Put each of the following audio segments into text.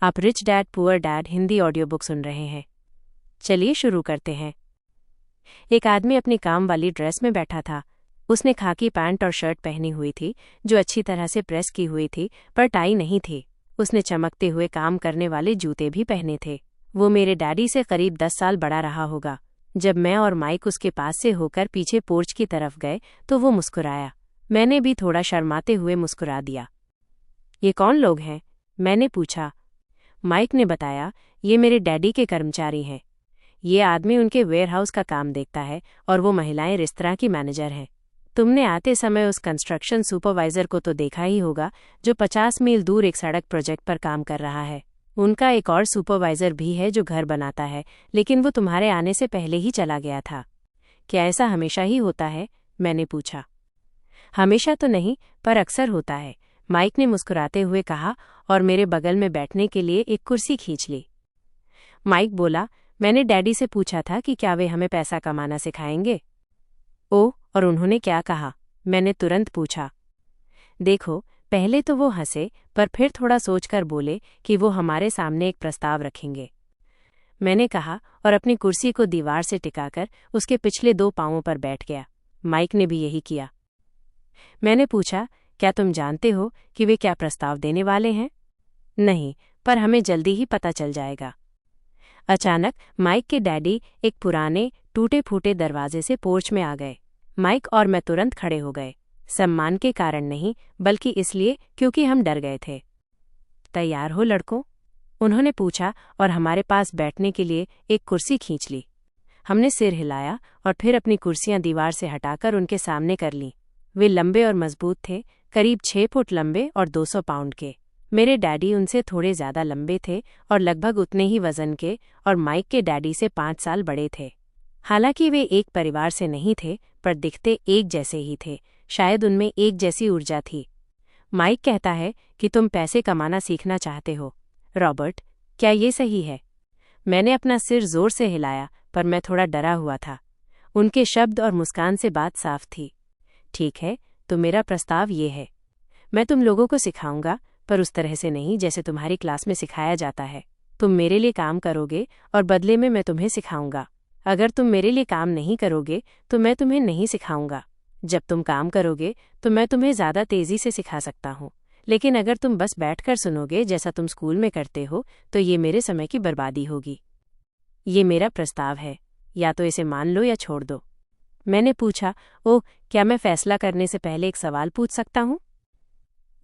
आप rich dad poor dad Hindi audio book सुन रहे हैं। चलिए शुरू करते हैं। एक आदमी अपनी काम वाली ड्रेस में बैठा था। उसने खाकी पैंट और शर्ट पहनी हुई थी जो अच्छी तरह से प्रेस की हुई थी, पर टाई नहीं थी। उसने चमकते हुए काम करने वाले जूते भी पहने थे। वो मेरे डैडी से करीब 10 साल बड़ा रहा होगा। जब मैं और माइक उसके पास से होकर पीछे पोर्च की तरफ गए तो वो मुस्कुराया। मैंने भी थोड़ा शर्माते हुए मुस्कुरा दिया। ये कौन लोग हैं? मैंने पूछा। माइक ने बताया, ये मेरे डैडी के कर्मचारी हैं। ये आदमी उनके वेयरहाउस का काम देखता है और वो महिलाएं रेस्तरां की मैनेजर हैं। तुमने आते समय उस कंस्ट्रक्शन सुपरवाइजर को तो देखा ही होगा जो 50 मील दूर एक सड़क प्रोजेक्ट पर काम कर रहा है। उनका एक और सुपरवाइजर भी है जो घर बनाता है, लेकिन वो तुम्हारे आने से पहले ही चला गया था। क्या ऐसा हमेशा ही होता है? मैंने पूछा। हमेशा तो नहीं, पर अक्सर होता है, माइक ने मुस्कुराते हुए कहा और मेरे बगल में बैठने के लिए एक कुर्सी खींच ली। माइक बोला, मैंने डैडी से पूछा था कि क्या वे हमें पैसा कमाना सिखाएंगे। ओह, और उन्होंने क्या कहा? मैंने तुरंत पूछा। देखो, पहले तो वो हंसे, पर फिर थोड़ा सोचकर बोले कि वो हमारे सामने एक प्रस्ताव रखेंगे। मैंने कहा और अपनी कुर्सी को दीवार से टिकाकर उसके पिछले 2 पांवों पर बैठ गया। माइक ने भी यही किया। मैंने पूछा, क्या तुम जानते हो कि वे क्या प्रस्ताव देने वाले हैं? नहीं, पर हमें जल्दी ही पता चल जाएगा। अचानक माइक के डैडी एक पुराने टूटे फूटे दरवाजे से पोर्च में आ गए। माइक और मैं तुरंत खड़े हो गए, सम्मान के कारण नहीं, बल्कि इसलिए क्योंकि हम डर गए थे। तैयार हो लड़कों? उन्होंने पूछा और हमारे पास बैठने के लिए एक कुर्सी खींच ली। हमने सिर हिलाया और फिर अपनी कुर्सियां दीवार से हटाकर उनके सामने कर लीं। वे लंबे और मजबूत थे, करीब 6 फुट लंबे और 200 पाउंड के। मेरे डैडी उनसे थोड़े ज्यादा लंबे थे और लगभग उतने ही वजन के, और माइक के डैडी से 5 साल बड़े थे। हालांकि वे एक परिवार से नहीं थे, पर दिखते एक जैसे ही थे। शायद उनमें एक जैसी ऊर्जा थी। माइक कहता है कि तुम पैसे कमाना सीखना चाहते हो, रॉबर्ट, क्या ये सही है? मैंने अपना सिर जोर से हिलाया, पर मैं थोड़ा डरा हुआ था। उनके शब्द और मुस्कान से बात साफ थी। ठीक है, तो मेरा प्रस्ताव ये है। मैं तुम लोगों को सिखाऊंगा, पर उस तरह से नहीं जैसे तुम्हारी क्लास में सिखाया जाता है। तुम मेरे लिए काम करोगे और बदले में मैं तुम्हें सिखाऊंगा। अगर तुम मेरे लिए काम नहीं करोगे तो मैं तुम्हें नहीं सिखाऊंगा। जब तुम काम करोगे तो मैं तुम्हें ज़्यादा तेज़ी से सिखा सकता हूँ, लेकिन अगर तुम बस बैठकर सुनोगे जैसा तुम स्कूल में करते हो तो ये मेरे समय की बर्बादी होगी। ये मेरा प्रस्ताव है, या तो इसे मान लो या छोड़ दो। मैंने पूछा, ओह, क्या मैं फैसला करने से पहले एक सवाल पूछ सकता हूँ?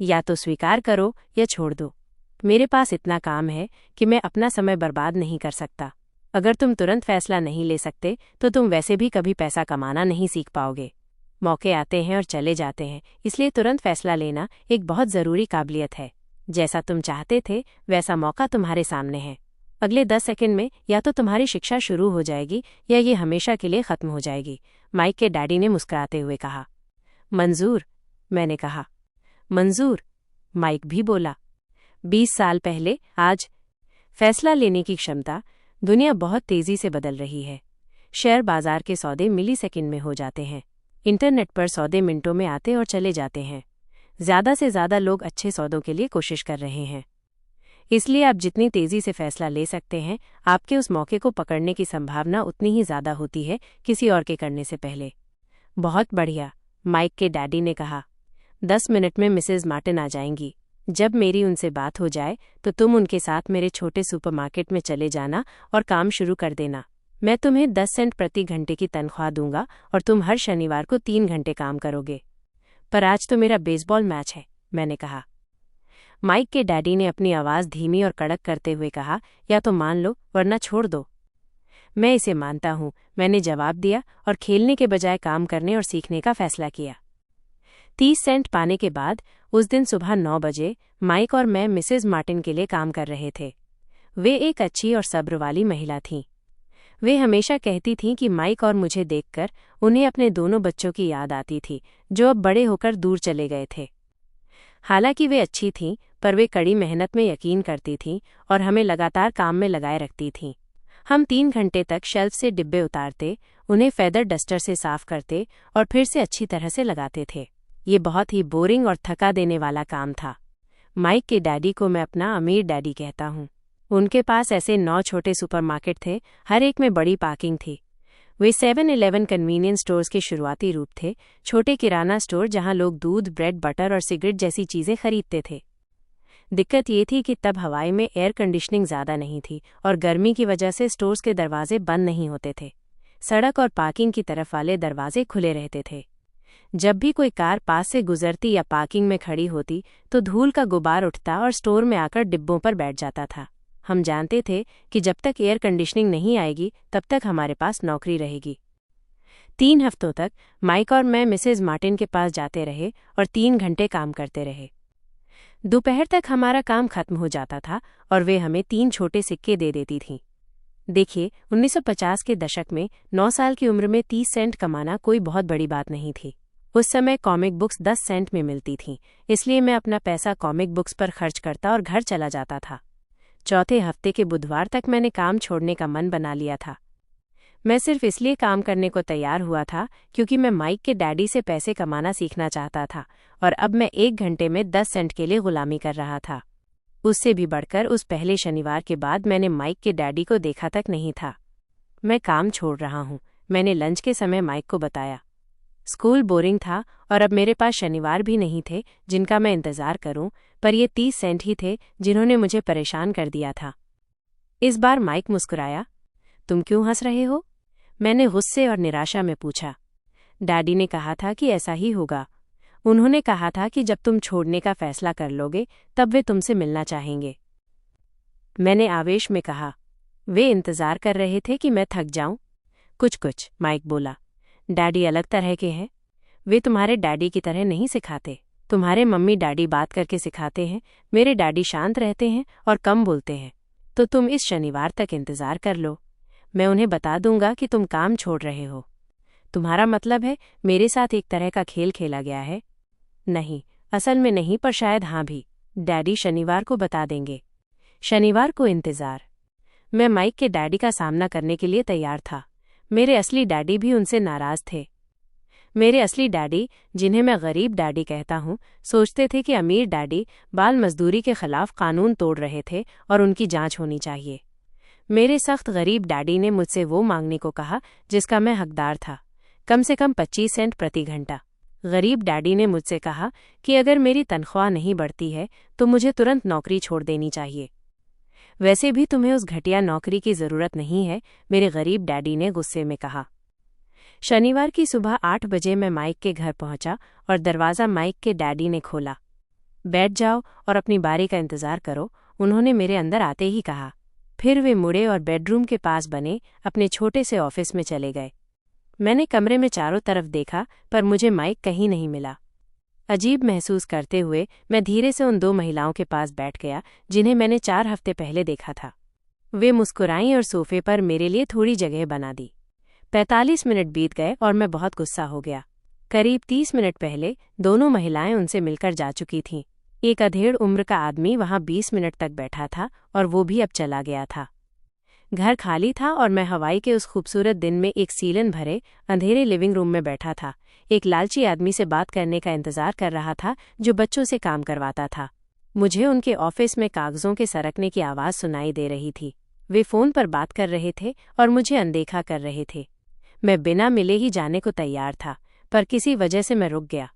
या तो स्वीकार करो या छोड़ दो। मेरे पास इतना काम है कि मैं अपना समय बर्बाद नहीं कर सकता। अगर तुम तुरंत फैसला नहीं ले सकते तो तुम वैसे भी कभी पैसा कमाना नहीं सीख पाओगे। मौके आते हैं और चले जाते हैं, इसलिए तुरंत फैसला लेना एक बहुत ज़रूरी काबिलियत है। जैसा तुम चाहते थे वैसा मौका तुम्हारे सामने है। अगले 10 सेकंड में या तो तुम्हारी शिक्षा शुरू हो जाएगी या ये हमेशा के लिए ख़त्म हो जाएगी, माइक के डैडी ने मुस्कुराते हुए कहा। मंजूर, मैंने कहा। मंजूर, माइक भी बोला। 20 साल पहले आज फैसला लेने की क्षमता। दुनिया बहुत तेज़ी से बदल रही है। शेयर बाजार के सौदे मिली सेकंड में हो जाते हैं। इंटरनेट पर सौदे मिनटों में आते और चले जाते हैं। ज़्यादा से ज़्यादा लोग अच्छे सौदों के लिए कोशिश कर रहे हैं। इसलिए आप जितनी तेज़ी से फैसला ले सकते हैं, आपके उस मौके को पकड़ने की संभावना उतनी ही ज़्यादा होती है किसी और के करने से पहले। बहुत बढ़िया, माइक के डैडी ने कहा। 10 मिनट में मिसेज मार्टिन आ जाएंगी। जब मेरी उनसे बात हो जाए तो तुम उनके साथ मेरे छोटे सुपरमार्केट में चले जाना और काम शुरू कर देना। मैं तुम्हें 10 सेंट प्रति घंटे की तनख्वाह दूंगा और तुम हर शनिवार को 3 घंटे काम करोगे। पर आज तो मेरा बेसबॉल मैच है, मैंने कहा। माइक के डैडी ने अपनी आवाज़ धीमी और कड़क करते हुए कहा, या तो मान लो वरना छोड़ दो। मैं इसे मानता हूँ, मैंने जवाब दिया और खेलने के बजाय काम करने और सीखने का फैसला किया। 30 सेंट पाने के बाद उस दिन सुबह 9 बजे माइक और मैं मिसेज मार्टिन के लिए काम कर रहे थे। वे एक अच्छी और सब्र वाली महिला थीं। वे हमेशा कहती थीं कि माइक और मुझे देखकर उन्हें अपने दोनों बच्चों की याद आती थी जो अब बड़े होकर दूर चले गए थे। हालांकि वे अच्छी थीं, पर वे कड़ी मेहनत में यकीन करती थीं और हमें लगातार काम में लगाए रखती थीं। हम 3 घंटे तक शेल्फ से डिब्बे उतारते, उन्हें फेदर डस्टर से साफ करते और फिर से अच्छी तरह से लगाते थे। ये बहुत ही बोरिंग और थका देने वाला काम था। माइक के डैडी को मैं अपना अमीर डैडी कहता हूँ। उनके पास ऐसे 9 छोटे सुपरमार्केट थे, हर एक में बड़ी पार्किंग थी। वे 7-Eleven कन्वीनियंस स्टोर्स के शुरुआती रूप थे, छोटे किराना स्टोर जहां लोग दूध, ब्रेड, बटर और सिगरेट जैसी चीजें खरीदते थे। दिक्कत ये थी कि तब हवाई में एयर कंडीशनिंग ज़्यादा नहीं थी और गर्मी की वजह से स्टोर्स के दरवाजे बंद नहीं होते थे। सड़क और पार्किंग की तरफ वाले दरवाजे खुले रहते थे। जब भी कोई कार पास से गुजरती या पार्किंग में खड़ी होती तो धूल का गुबार उठता और स्टोर में आकर डिब्बों पर बैठ जाता था। हम जानते थे कि जब तक एयर कंडीशनिंग नहीं आएगी तब तक हमारे पास नौकरी रहेगी। 3 हफ्तों तक माइक और मैं मिसेज मार्टिन के पास जाते रहे और 3 घंटे काम करते रहे। दोपहर तक हमारा काम खत्म हो जाता था और वे हमें 3 छोटे सिक्के दे देती थीं। देखिए, 1950 के दशक में 9 साल की उम्र में 30 सेंट कमाना कोई बहुत बड़ी बात नहीं थी। उस समय कॉमिक बुक्स 10 सेंट में मिलती थीं, इसलिए मैं अपना पैसा कॉमिक बुक्स पर खर्च करता और घर चला जाता था। चौथे हफ्ते के बुधवार तक मैंने काम छोड़ने का मन बना लिया था। मैं सिर्फ इसलिए काम करने को तैयार हुआ था क्योंकि मैं माइक के डैडी से पैसे कमाना सीखना चाहता था और अब मैं 1 घंटे में 10 सेंट के लिए गुलामी कर रहा था। उससे भी बढ़कर उस पहले शनिवार के बाद मैंने माइक के डैडी को देखा तक नहीं था। मैं काम छोड़ रहा हूँ, मैंने लंच के समय माइक को बताया। स्कूल बोरिंग था और अब मेरे पास शनिवार भी नहीं थे जिनका मैं इंतज़ार करूं, पर ये 30 सेंट ही थे जिन्होंने मुझे परेशान कर दिया था। इस बार माइक मुस्कुराया। तुम क्यों हंस रहे हो? मैंने गुस्से और निराशा में पूछा। डैडी ने कहा था कि ऐसा ही होगा। उन्होंने कहा था कि जब तुम छोड़ने का फैसला कर लोगे तब वे तुमसे मिलना चाहेंगे। मैंने आवेश में कहा। वे इंतज़ार कर रहे थे कि मैं थक जाऊं। कुछ, माइक बोला। डैडी अलग तरह के हैं। वे तुम्हारे डैडी की तरह नहीं सिखाते। तुम्हारे मम्मी डैडी बात करके सिखाते हैं, मेरे डैडी शांत रहते हैं और कम बोलते हैं। तो तुम इस शनिवार तक इंतज़ार कर लो। मैं उन्हें बता दूंगा कि तुम काम छोड़ रहे हो। तुम्हारा मतलब है मेरे साथ एक तरह का खेल खेला गया है? नहीं, असल में नहीं, पर शायद हाँ भी। डैडी शनिवार को बता देंगे। शनिवार को इंतज़ार। मैं माइक के डैडी का सामना करने के लिए तैयार था। मेरे असली डैडी भी उनसे नाराज़ थे। मेरे असली डैडी, जिन्हें मैं गरीब डैडी कहता हूँ, सोचते थे कि अमीर डैडी बाल मजदूरी के खिलाफ कानून तोड़ रहे थे और उनकी जांच होनी चाहिए। मेरे सख्त गरीब डैडी ने मुझसे वो मांगने को कहा जिसका मैं हकदार था, कम से कम 25 सेंट प्रति घंटा। गरीब डैडी ने मुझसे कहा कि अगर मेरी तनख्वाह नहीं बढ़ती है तो मुझे तुरंत नौकरी छोड़ देनी चाहिए। वैसे भी तुम्हें उस घटिया नौकरी की ज़रूरत नहीं है, मेरे गरीब डैडी ने गुस्से में कहा। शनिवार की सुबह 8 बजे मैं माइक के घर पहुंचा और दरवाज़ा माइक के डैडी ने खोला। बैठ जाओ और अपनी बारी का इंतज़ार करो, उन्होंने मेरे अंदर आते ही कहा। फिर वे मुड़े और बेडरूम के पास बने अपने छोटे से ऑफिस में चले गए। मैंने कमरे में चारों तरफ देखा पर मुझे माइक कहीं नहीं मिला। अजीब महसूस करते हुए मैं धीरे से उन 2 महिलाओं के पास बैठ गया जिन्हें मैंने 4 हफ्ते पहले देखा था। वे मुस्कुराईं और सोफे पर मेरे लिए थोड़ी जगह बना दी। 45 मिनट बीत गए और मैं बहुत गुस्सा हो गया। करीब 30 मिनट पहले दोनों महिलाएं उनसे मिलकर जा चुकी थीं। एक अधेड़ उम्र का आदमी वहां 20 मिनट तक बैठा था और वो भी अब चला गया था। घर खाली था और मैं हवाई के उस खूबसूरत दिन में एक सीलन भरे अंधेरे लिविंग रूम में बैठा था। एक लालची आदमी से बात करने का इंतजार कर रहा था जो बच्चों से काम करवाता था। मुझे उनके ऑफिस में कागजों के सरकने की आवाज़ सुनाई दे रही थी। वे फ़ोन पर बात कर रहे थे और मुझे अनदेखा कर रहे थे। मैं बिना मिले ही जाने को तैयार था, पर किसी वजह से मैं रुक गया।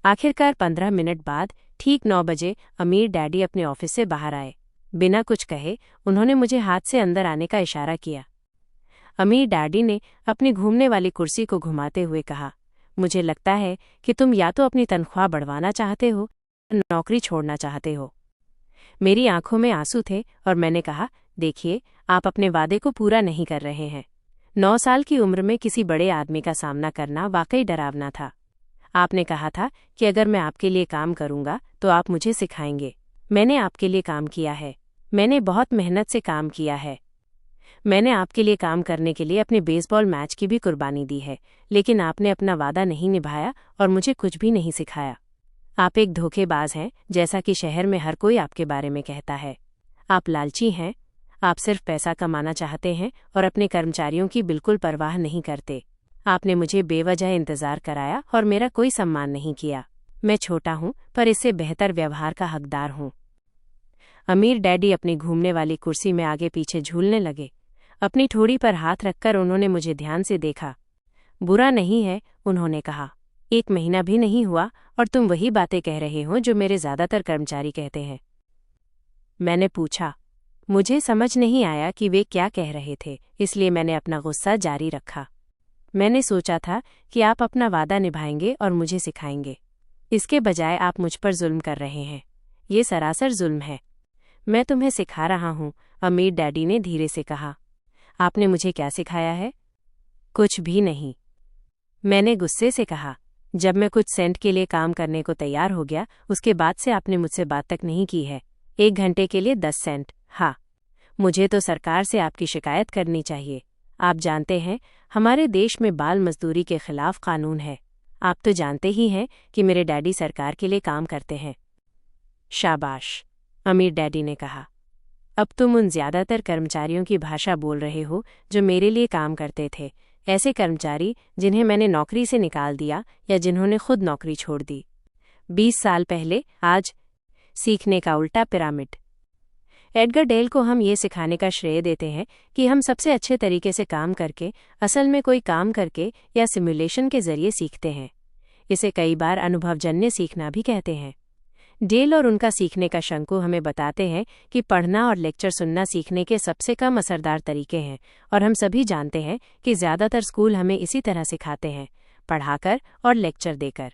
आखिरकार 15 मिनट बाद ठीक 9 बजे अमीर डैडी अपने ऑफिस से बाहर आए। बिना कुछ कहे उन्होंने मुझे हाथ से अंदर आने का इशारा किया। अमीर डैडी ने अपनी घूमने वाली कुर्सी को घुमाते हुए कहा, मुझे लगता है कि तुम या तो अपनी तनख्वाह बढ़वाना चाहते हो या नौकरी छोड़ना चाहते हो। मेरी आंखों में आंसू थे और मैंने कहा, देखिए, आप अपने वादे को पूरा नहीं कर रहे हैं। 9 साल की उम्र में किसी बड़े आदमी का सामना करना वाकई डरावना था। आपने कहा था कि अगर मैं आपके लिए काम करूंगा तो आप मुझे सिखाएंगे। मैंने आपके लिए काम किया है। मैंने बहुत मेहनत से काम किया है। मैंने आपके लिए काम करने के लिए अपने बेसबॉल मैच की भी कुर्बानी दी है, लेकिन आपने अपना वादा नहीं निभाया और मुझे कुछ भी नहीं सिखाया। आप एक धोखेबाज हैं, जैसा कि शहर में हर कोई आपके बारे में कहता है। आप लालची हैं। आप सिर्फ पैसा कमाना चाहते हैं और अपने कर्मचारियों की बिल्कुल परवाह नहीं करते। आपने मुझे बेवजह इंतजार कराया और मेरा कोई सम्मान नहीं किया। मैं छोटा हूं पर इससे बेहतर व्यवहार का हकदार हूं। अमीर डैडी अपनी घूमने वाली कुर्सी में आगे पीछे झूलने लगे। अपनी ठोड़ी पर हाथ रखकर उन्होंने मुझे ध्यान से देखा। बुरा नहीं है, उन्होंने कहा। 1 महीना भी नहीं हुआ और तुम वही बातें कह रहे हो जो मेरे ज्यादातर कर्मचारी कहते हैं। मैंने पूछा। मुझे समझ नहीं आया कि वे क्या कह रहे थे, इसलिए मैंने अपना गुस्सा जारी रखा। मैंने सोचा था कि आप अपना वादा निभाएंगे और मुझे सिखाएंगे। इसके बजाय आप मुझ पर जुल्म कर रहे हैं। ये सरासर जुल्म है। मैं तुम्हें सिखा रहा हूं, अमीर डैडी ने धीरे से कहा। आपने मुझे क्या सिखाया है? कुछ भी नहीं, मैंने गुस्से से कहा। जब मैं कुछ सेंट के लिए काम करने को तैयार हो गया, उसके बाद से आपने मुझसे बात तक नहीं की है। 1 घंटे के लिए 10 सेंट। हाँ, मुझे तो सरकार से आपकी शिकायत करनी चाहिए। आप जानते हैं, हमारे देश में बाल मजदूरी के खिलाफ कानून है। आप तो जानते ही हैं कि मेरे डैडी सरकार के लिए काम करते हैं। शाबाश, अमीर डैडी ने कहा। अब तुम उन ज्यादातर कर्मचारियों की भाषा बोल रहे हो जो मेरे लिए काम करते थे, ऐसे कर्मचारी जिन्हें मैंने नौकरी से निकाल दिया या जिन्होंने खुद नौकरी छोड़ दी। 20 साल पहले आज। सीखने का उल्टा पिरामिड। एडगर डेल को हम ये सिखाने का श्रेय देते हैं कि हम सबसे अच्छे तरीके से काम करके, असल में कोई काम करके या सिमुलेशन के जरिए सीखते हैं। इसे कई बार अनुभवजन्य सीखना भी कहते हैं। डेल और उनका सीखने का शंकु हमें बताते हैं कि पढ़ना और लेक्चर सुनना सीखने के सबसे कम असरदार तरीके हैं, और हम सभी जानते हैं कि ज्यादातर स्कूल हमें इसी तरह सिखाते हैं, पढ़ाकर और लेक्चर देकर।